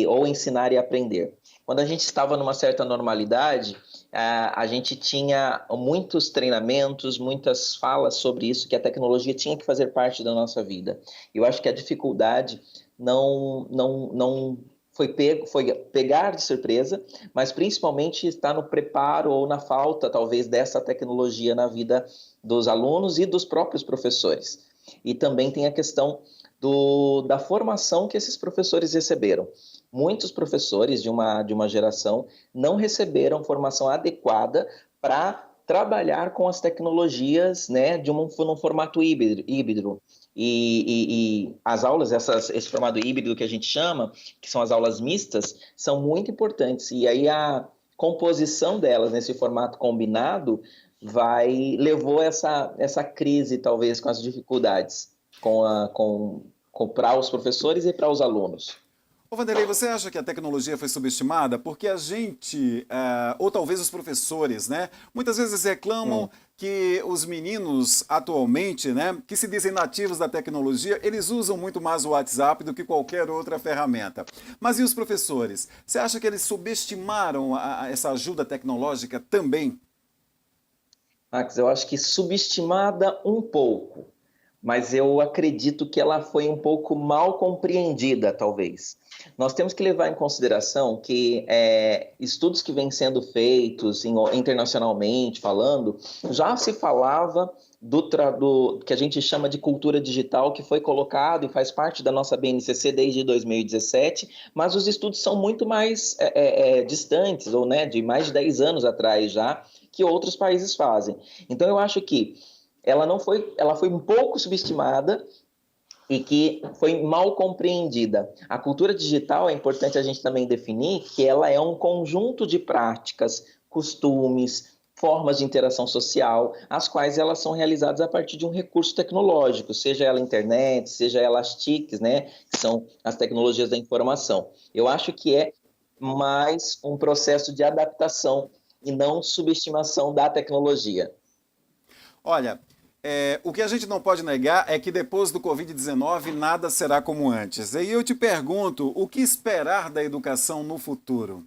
Speaker 8: ou ensinar e aprender. Quando a gente estava numa certa normalidade, a gente tinha muitos treinamentos, muitas falas sobre isso, que a tecnologia tinha que fazer parte da nossa vida. Eu acho que a dificuldade não foi pegar de surpresa, mas principalmente está no preparo ou na falta, talvez, dessa tecnologia na vida dos alunos e dos próprios professores. E também tem a questão da formação que esses professores receberam. Muitos professores de uma geração não receberam formação adequada para trabalhar com as tecnologias, né, num formato híbrido. E as aulas, esse formato híbrido que a gente chama, que são as aulas mistas, são muito importantes. E aí a composição delas nesse formato combinado levou essa crise, talvez, com as dificuldades para os professores e para os alunos.
Speaker 1: Ô Vanderlei, você acha que a tecnologia foi subestimada? Porque a gente, ou talvez os professores, né, muitas vezes reclamam que os meninos atualmente, né, que se dizem nativos da tecnologia, eles usam muito mais o WhatsApp do que qualquer outra ferramenta. Mas e os professores? Você acha que eles subestimaram essa ajuda tecnológica também?
Speaker 8: Max, eu acho que subestimada um pouco, mas eu acredito que ela foi um pouco mal compreendida, talvez. Nós temos que levar em consideração que estudos que vêm sendo feitos internacionalmente falando, já se falava do que a gente chama de cultura digital, que foi colocado e faz parte da nossa BNCC desde 2017, mas os estudos são muito mais distantes, ou né, de mais de 10 anos atrás já, que outros países fazem. Então, eu acho que ela foi um pouco subestimada e que foi mal compreendida. A cultura digital, é importante a gente também definir que ela é um conjunto de práticas, costumes, formas de interação social, as quais elas são realizadas a partir de um recurso tecnológico, seja ela a internet, seja ela as TICs, né, que são as tecnologias da informação. Eu acho que é mais um processo de adaptação e não subestimação da tecnologia.
Speaker 1: Olha, o que a gente não pode negar é que depois do Covid-19 nada será como antes. E eu te pergunto, o que esperar da educação no futuro?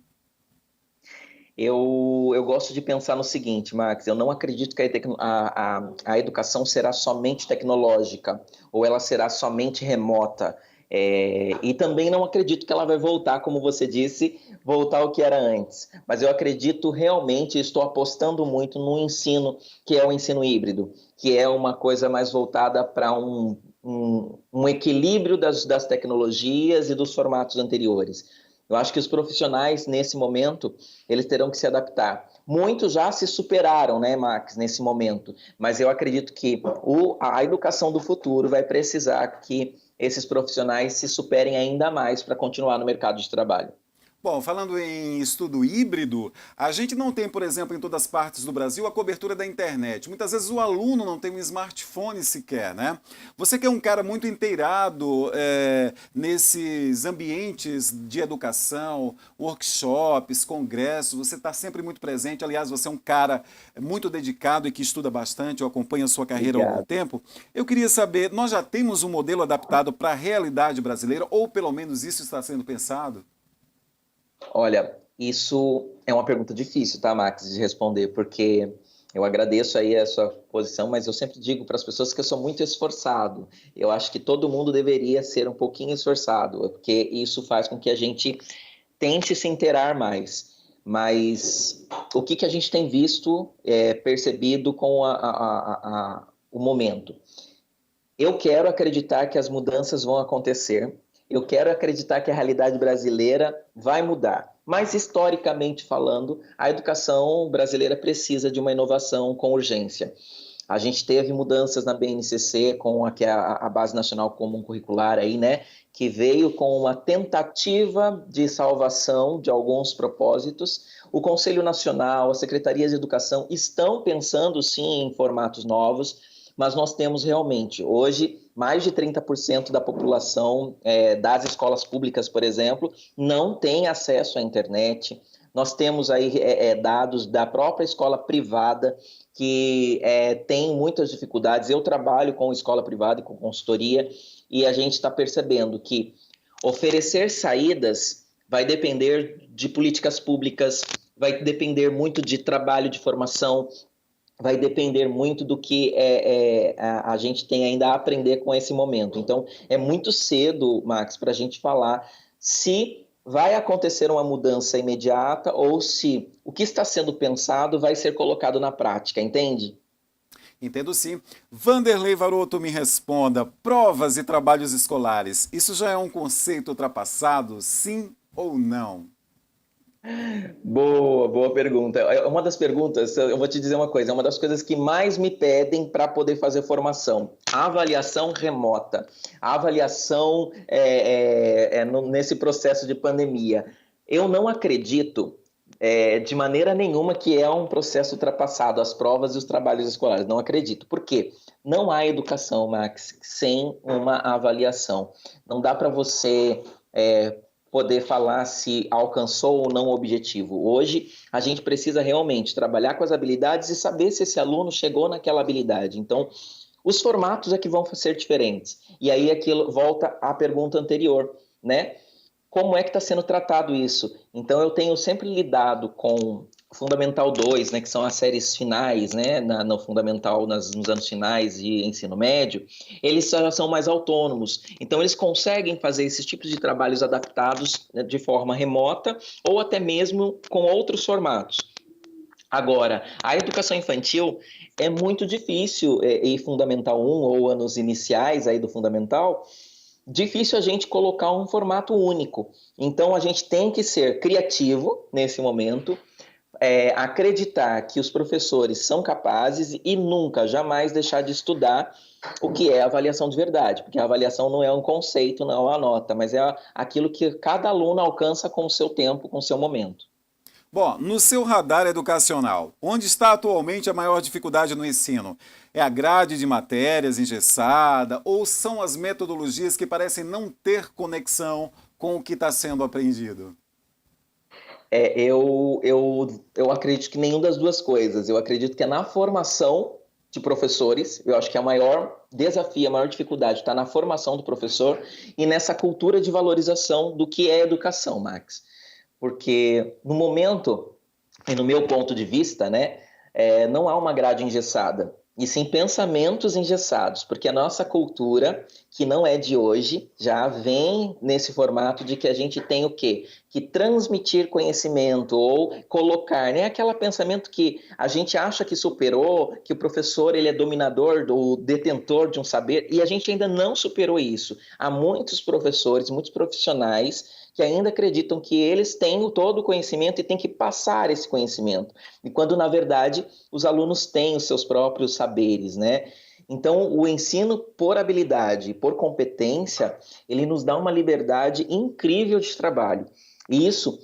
Speaker 8: Eu gosto de pensar no seguinte, Max, eu não acredito que a educação será somente tecnológica, ou ela será somente remota. E também não acredito que ela vai voltar, como você disse, voltar ao que era antes. Mas eu acredito realmente, estou apostando muito no ensino, que é o ensino híbrido, que é uma coisa mais voltada para um equilíbrio das tecnologias e dos formatos anteriores. Eu acho que os profissionais, nesse momento, eles terão que se adaptar. Muitos já se superaram, né, Max, nesse momento. Mas eu acredito que a educação do futuro vai precisar que esses profissionais se superem ainda mais para continuar no mercado de trabalho.
Speaker 1: Bom, falando em estudo híbrido, a gente não tem, por exemplo, em todas as partes do Brasil, a cobertura da internet. Muitas vezes o aluno não tem um smartphone sequer, né? Você que é um cara muito inteirado nesses ambientes de educação, workshops, congressos, você está sempre muito presente. Aliás, você é um cara muito dedicado e que estuda bastante, eu acompanho a sua carreira há algum tempo. Eu queria saber, nós já temos um modelo adaptado para a realidade brasileira, ou pelo menos isso está sendo pensado?
Speaker 8: Olha, isso é uma pergunta difícil, tá, Max, de responder, porque eu agradeço aí a sua posição, mas eu sempre digo para as pessoas que eu sou muito esforçado. Eu acho que todo mundo deveria ser um pouquinho esforçado, porque isso faz com que a gente tente se inteirar mais. Mas o que a gente tem visto, percebido com o momento? Eu quero acreditar que as mudanças vão acontecer. Eu quero acreditar que a realidade brasileira vai mudar. Mas, historicamente falando, a educação brasileira precisa de uma inovação com urgência. A gente teve mudanças na BNCC, com a Base Nacional Comum Curricular, aí, né, que veio com uma tentativa de salvação de alguns propósitos. O Conselho Nacional, as secretarias de educação estão pensando, sim, em formatos novos, mas nós temos realmente, hoje, mais de 30% da população das escolas públicas, por exemplo, não tem acesso à internet. Nós temos aí dados da própria escola privada que tem muitas dificuldades. Eu trabalho com escola privada e com consultoria e a gente está percebendo que oferecer saídas vai depender de políticas públicas, vai depender muito de trabalho de formação, vai depender muito do que a gente tem ainda a aprender com esse momento. Então, é muito cedo, Max, para a gente falar se vai acontecer uma mudança imediata ou se o que está sendo pensado vai ser colocado na prática, entende?
Speaker 1: Entendo sim. Vanderlei Varoto, me responda, provas e trabalhos escolares, isso já é um conceito ultrapassado, sim ou não?
Speaker 8: Boa pergunta. Uma das perguntas, eu vou te dizer uma coisa, é uma das coisas que mais me pedem para poder fazer formação. A avaliação remota, a avaliação nesse processo de pandemia. Eu não acredito de maneira nenhuma que é um processo ultrapassado, as provas e os trabalhos escolares. Não acredito. Por quê? Não há educação, Max, sem uma avaliação. Não dá para você poder falar se alcançou ou não o objetivo. Hoje, a gente precisa realmente trabalhar com as habilidades e saber se esse aluno chegou naquela habilidade. Então, os formatos é que vão ser diferentes. E aí, aquilo volta à pergunta anterior, né? Como é que está sendo tratado isso? Então, eu tenho sempre lidado com Fundamental 2, né, que são as séries finais, né, no Fundamental, nos anos finais de ensino médio, eles já são mais autônomos. Então, eles conseguem fazer esses tipos de trabalhos adaptados, né, de forma remota ou até mesmo com outros formatos. Agora, a educação infantil é muito difícil, em Fundamental 1 ou anos iniciais aí do Fundamental, difícil a gente colocar um formato único. Então, a gente tem que ser criativo nesse momento, acreditar que os professores são capazes e nunca, jamais deixar de estudar o que é avaliação de verdade, porque a avaliação não é um conceito, não é uma nota, mas é aquilo que cada aluno alcança com o seu tempo, com o seu momento.
Speaker 1: Bom, no seu radar educacional, onde está atualmente a maior dificuldade no ensino? É a grade de matérias engessada ou são as metodologias que parecem não ter conexão com o que está sendo aprendido?
Speaker 8: Eu acredito que nenhuma das duas coisas. Eu acredito que é na formação de professores. Eu acho que a maior desafio, a maior dificuldade está na formação do professor e nessa cultura de valorização do que é educação, Max. Porque no momento, e no meu ponto de vista, né, não há uma grade engessada, e sim pensamentos engessados, porque a nossa cultura, que não é de hoje, já vem nesse formato de que a gente tem o quê? Que transmitir conhecimento ou colocar, né? Aquele pensamento que a gente acha que superou, que o professor ele é dominador, ou detentor de um saber, e a gente ainda não superou isso. Há muitos professores, muitos profissionais que ainda acreditam que eles têm todo o conhecimento e têm que passar esse conhecimento. E quando, na verdade, os alunos têm os seus próprios saberes, né? Então, o ensino por habilidade, por competência, ele nos dá uma liberdade incrível de trabalho. E isso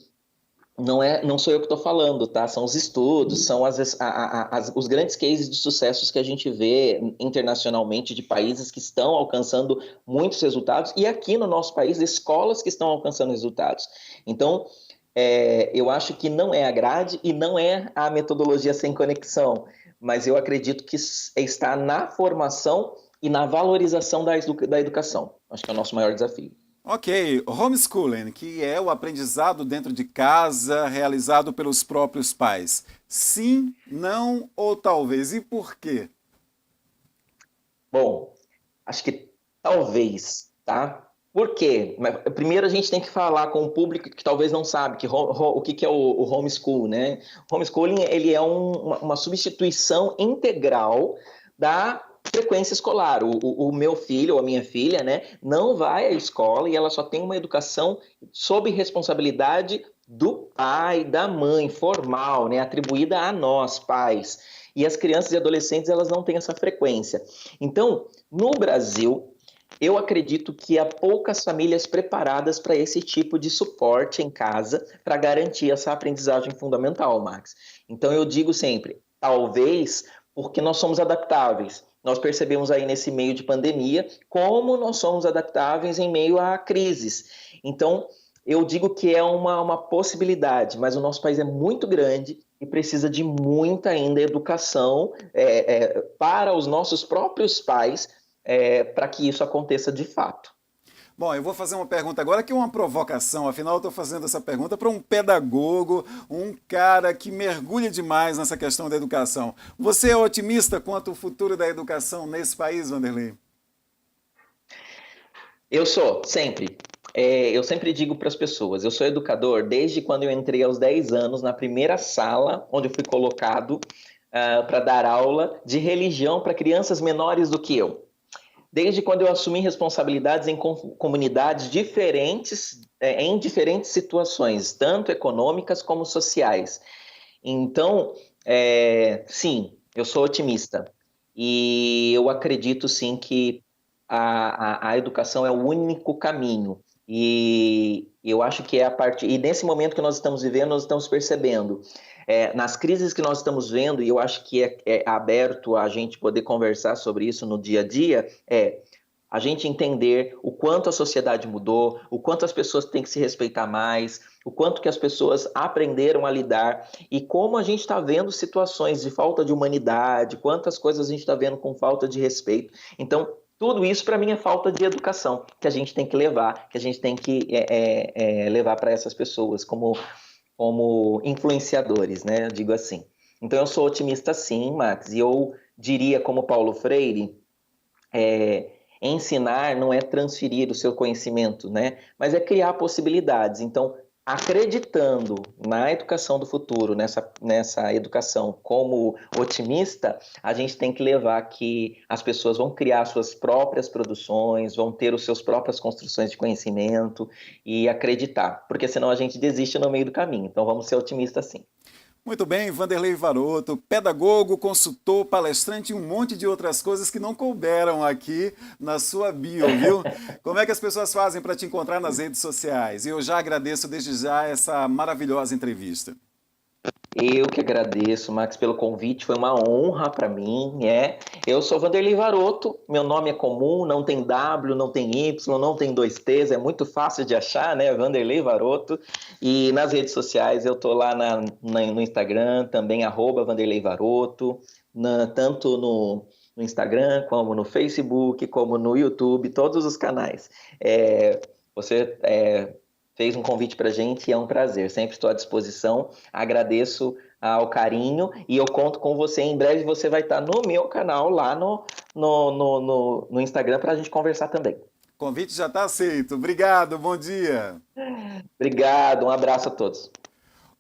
Speaker 8: não sou eu que estou falando, tá? São os estudos, são os grandes cases de sucessos que a gente vê internacionalmente de países que estão alcançando muitos resultados e aqui no nosso país, escolas que estão alcançando resultados. Então, eu acho que não é a grade e não é a metodologia sem conexão, mas eu acredito que está na formação e na valorização da educação. Acho que é o nosso maior desafio.
Speaker 1: Ok, homeschooling, que é o aprendizado dentro de casa, realizado pelos próprios pais. Sim, não ou talvez. E por quê?
Speaker 8: Bom, acho que talvez, tá? Por quê? Primeiro a gente tem que falar com o público que talvez não sabe o que é o homeschool, né? O homeschooling, ele é uma substituição integral da frequência escolar. O meu filho ou a minha filha, né, não vai à escola e ela só tem uma educação sob responsabilidade do pai, da mãe, formal, né, atribuída a nós, pais. E as crianças e adolescentes, elas não têm essa frequência. Então, no Brasil, eu acredito que há poucas famílias preparadas para esse tipo de suporte em casa para garantir essa aprendizagem fundamental, Max. Então, eu digo sempre, talvez porque nós somos adaptáveis. Nós percebemos aí nesse meio de pandemia como nós somos adaptáveis em meio a crises. Então, eu digo que é uma possibilidade, mas o nosso país é muito grande e precisa de muita ainda educação para os nossos próprios pais para que isso aconteça de fato.
Speaker 1: Bom, eu vou fazer uma pergunta agora que é uma provocação, afinal eu estou fazendo essa pergunta para um pedagogo, um cara que mergulha demais nessa questão da educação. Você é otimista quanto ao futuro da educação nesse país, Vanderlei?
Speaker 8: Eu sou, sempre. Eu sempre digo para as pessoas, eu sou educador desde quando eu entrei aos 10 anos na primeira sala onde eu fui colocado para dar aula de religião para crianças menores do que eu. Desde quando eu assumi responsabilidades em comunidades diferentes, em diferentes situações, tanto econômicas como sociais. Então, sim, eu sou otimista. E eu acredito, sim, que a educação é o único caminho. E eu acho que e nesse momento que nós estamos vivendo, nós estamos percebendo. Nas crises que nós estamos vendo, e eu acho que é aberto a gente poder conversar sobre isso no dia a dia, a gente entender o quanto a sociedade mudou, o quanto as pessoas têm que se respeitar mais, o quanto que as pessoas aprenderam a lidar e como a gente está vendo situações de falta de humanidade, quantas coisas a gente está vendo com falta de respeito. Então, tudo isso para mim é falta de educação que a gente tem que levar, que a gente tem que levar para essas pessoas como influenciadores, né? Eu digo assim. Então eu sou otimista sim, Max, e eu diria como Paulo Freire, ensinar não é transferir o seu conhecimento, né? Mas é criar possibilidades. Então, acreditando na educação do futuro, nessa educação como otimista, a gente tem que levar que as pessoas vão criar suas próprias produções, vão ter as suas próprias construções de conhecimento e acreditar, porque senão a gente desiste no meio do caminho. Então vamos ser otimistas sim.
Speaker 1: Muito bem, Vanderlei Varoto, pedagogo, consultor, palestrante e um monte de outras coisas que não couberam aqui na sua bio, viu? Como é que as pessoas fazem para te encontrar nas redes sociais? E eu já agradeço desde já essa maravilhosa entrevista.
Speaker 8: Eu que agradeço, Max, pelo convite, foi uma honra para mim, Eu sou Vanderlei Varoto, meu nome é comum, não tem W, não tem Y, não tem 2 T's, é muito fácil de achar, né? Vanderlei Varoto. E nas redes sociais eu tô lá no Instagram, também @Vanderlei Varoto, tanto no Instagram, como no Facebook, como no YouTube, todos os canais. Você fez um convite para a gente e é um prazer. Sempre estou à disposição. Agradeço ao carinho e eu conto com você. Em breve você vai estar no meu canal lá no Instagram para a gente conversar também.
Speaker 1: O convite já está aceito. Obrigado, bom dia.
Speaker 8: Obrigado, um abraço a todos.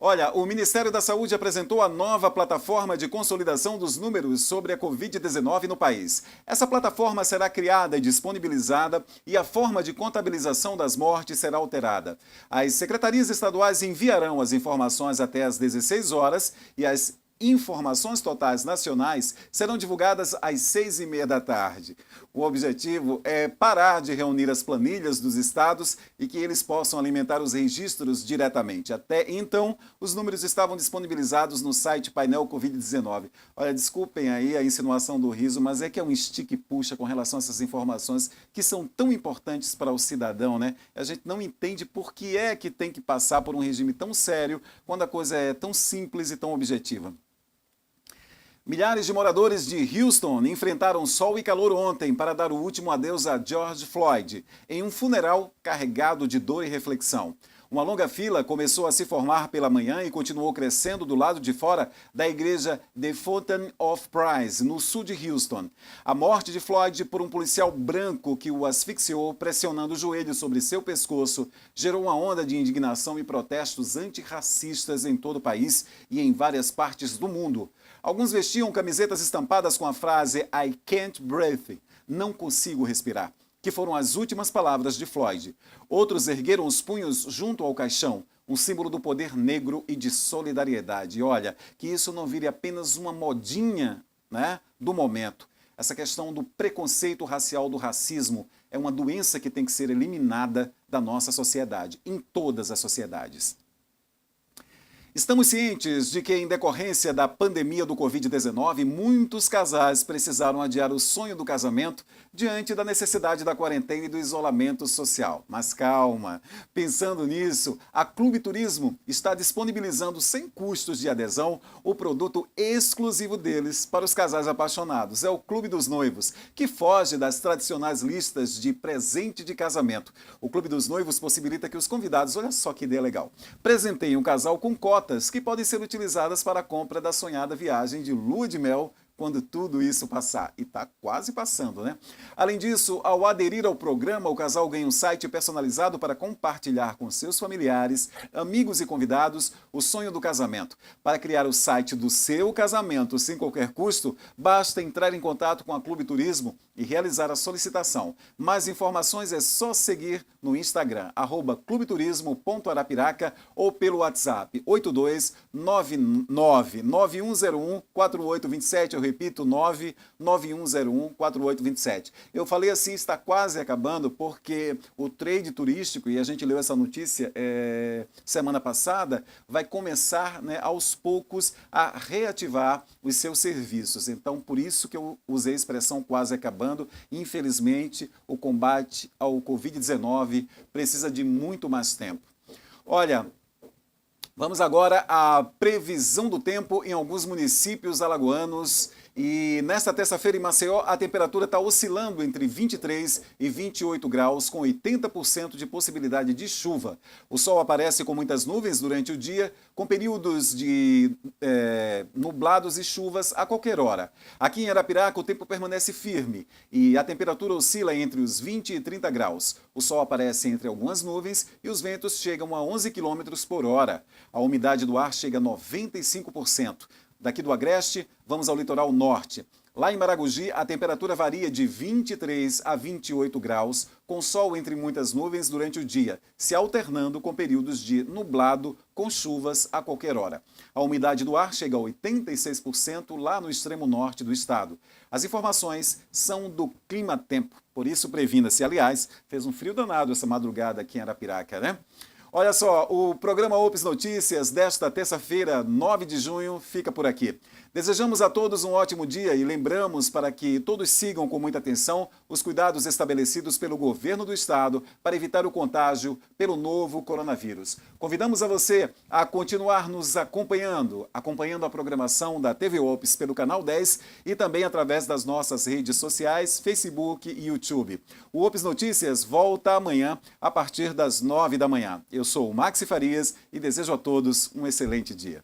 Speaker 1: Olha, o Ministério da Saúde apresentou a nova plataforma de consolidação dos números sobre a Covid-19 no país. Essa plataforma será criada e disponibilizada e a forma de contabilização das mortes será alterada. As secretarias estaduais enviarão as informações até às 16 horas e as informações totais nacionais serão divulgadas às 6h30 da tarde. O objetivo é parar de reunir as planilhas dos estados e que eles possam alimentar os registros diretamente. Até então, os números estavam disponibilizados no site Painel Covid-19. Olha, desculpem aí a insinuação do riso, mas é que é um estica e puxa com relação a essas informações que são tão importantes para o cidadão, né? A gente não entende por que é que tem que passar por um regime tão sério quando a coisa é tão simples e tão objetiva. Milhares de moradores de Houston enfrentaram sol e calor ontem para dar o último adeus a George Floyd, em um funeral carregado de dor e reflexão. Uma longa fila começou a se formar pela manhã e continuou crescendo do lado de fora da igreja The Fountain of Praise, no sul de Houston. A morte de Floyd por um policial branco que o asfixiou pressionando o joelho sobre seu pescoço gerou uma onda de indignação e protestos antirracistas em todo o país e em várias partes do mundo. Alguns vestiam camisetas estampadas com a frase I can't breathe, não consigo respirar, que foram as últimas palavras de Floyd. Outros ergueram os punhos junto ao caixão, um símbolo do poder negro e de solidariedade. E olha, que isso não vire apenas uma modinha, né, do momento. Essa questão do preconceito racial, do racismo, é uma doença que tem que ser eliminada da nossa sociedade, em todas as sociedades. Estamos cientes de que, em decorrência da pandemia do Covid-19, muitos casais precisaram adiar o sonho do casamento diante da necessidade da quarentena e do isolamento social. Mas calma, pensando nisso, a Clube Turismo está disponibilizando sem custos de adesão o produto exclusivo deles para os casais apaixonados. É o Clube dos Noivos, que foge das tradicionais listas de presente de casamento. O Clube dos Noivos possibilita que os convidados, olha só que ideia legal, presenteiem o casal com cotas que podem ser utilizadas para a compra da sonhada viagem de lua de mel quando tudo isso passar. E está quase passando, né? Além disso, ao aderir ao programa, o casal ganha um site personalizado para compartilhar com seus familiares, amigos e convidados o sonho do casamento. Para criar o site do seu casamento sem qualquer custo, basta entrar em contato com a Clube Turismo e realizar a solicitação. Mais informações é só seguir no Instagram, @clubeturismo.arapiraca ou pelo WhatsApp 829991014827. Eu repito, 991014827. Eu falei assim, está quase acabando, porque o trade turístico, e a gente leu essa notícia semana passada, vai começar, né, aos poucos a reativar os seus serviços. Então, por isso que eu usei a expressão quase acabando. Infelizmente, o combate ao Covid-19 precisa de muito mais tempo. Olha, vamos agora à previsão do tempo em alguns municípios alagoanos. E nesta terça-feira em Maceió, a temperatura está oscilando entre 23 e 28 graus, com 80% de possibilidade de chuva. O sol aparece com muitas nuvens durante o dia, com períodos de nublados e chuvas a qualquer hora. Aqui em Arapiraca, o tempo permanece firme e a temperatura oscila entre os 20 e 30 graus. O sol aparece entre algumas nuvens e os ventos chegam a 11 km por hora. A umidade do ar chega a 95%. Daqui do Agreste, vamos ao litoral norte. Lá em Maragogi, a temperatura varia de 23 a 28 graus, com sol entre muitas nuvens durante o dia, se alternando com períodos de nublado com chuvas a qualquer hora. A umidade do ar chega a 86% lá no extremo norte do estado. As informações são do Clima Tempo, por isso previna-se. Aliás, fez um frio danado essa madrugada aqui em Arapiraca, né? Olha só, o programa Ops Notícias desta terça-feira, 9 de junho, fica por aqui. Desejamos a todos um ótimo dia e lembramos para que todos sigam com muita atenção os cuidados estabelecidos pelo governo do estado para evitar o contágio pelo novo coronavírus. Convidamos a você a continuar nos acompanhando a programação da TV Ops pelo canal 10 e também através das nossas redes sociais, Facebook e YouTube. O Ops Notícias volta amanhã a partir das 9 da manhã. Eu sou o Maxi Farias e desejo a todos um excelente dia.